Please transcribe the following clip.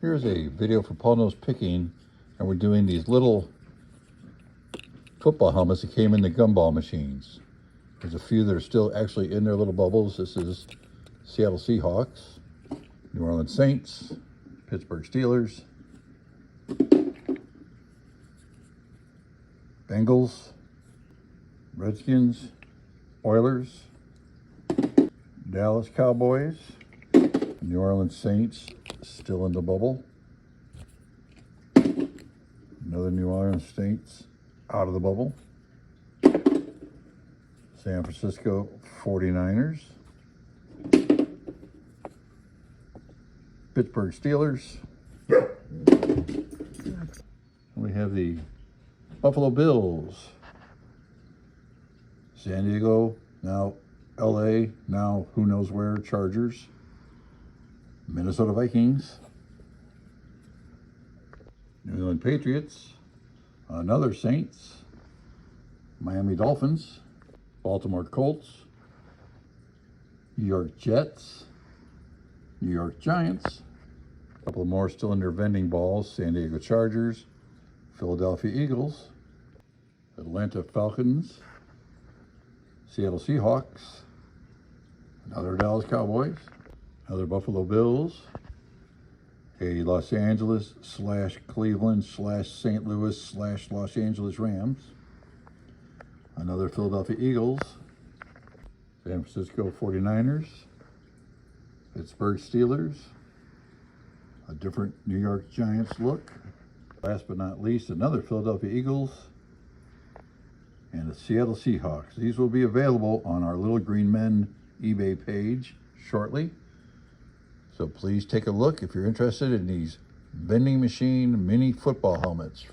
Here's a video for Paul Knows Picking, and we're doing these little football helmets that came in the gumball machines. There's a few that are still actually in their little bubbles. This is Seattle Seahawks, New Orleans Saints, Pittsburgh Steelers, Bengals, Redskins, Oilers, Dallas Cowboys, New Orleans Saints, still in the bubble. Another New Orleans Saints out of the bubble. San Francisco 49ers. Pittsburgh Steelers. We have the Buffalo Bills. San Diego, now LA, now who knows where, Chargers. Minnesota Vikings. New England Patriots. Another Saints. Miami Dolphins. Baltimore Colts. New York Jets. New York Giants. A couple more still in their vending balls. San Diego Chargers. Philadelphia Eagles. Atlanta Falcons. Seattle Seahawks. Another Dallas Cowboys. Another Buffalo Bills. A Los Angeles / Cleveland / St. Louis / Los Angeles Rams. Another Philadelphia Eagles. San Francisco 49ers. Pittsburgh Steelers. A different New York Giants look. Last but not least, another Philadelphia Eagles and the Seattle Seahawks. These will be available on our Little Green Men eBay page shortly. So please take a look if you're interested in these vending machine mini football helmets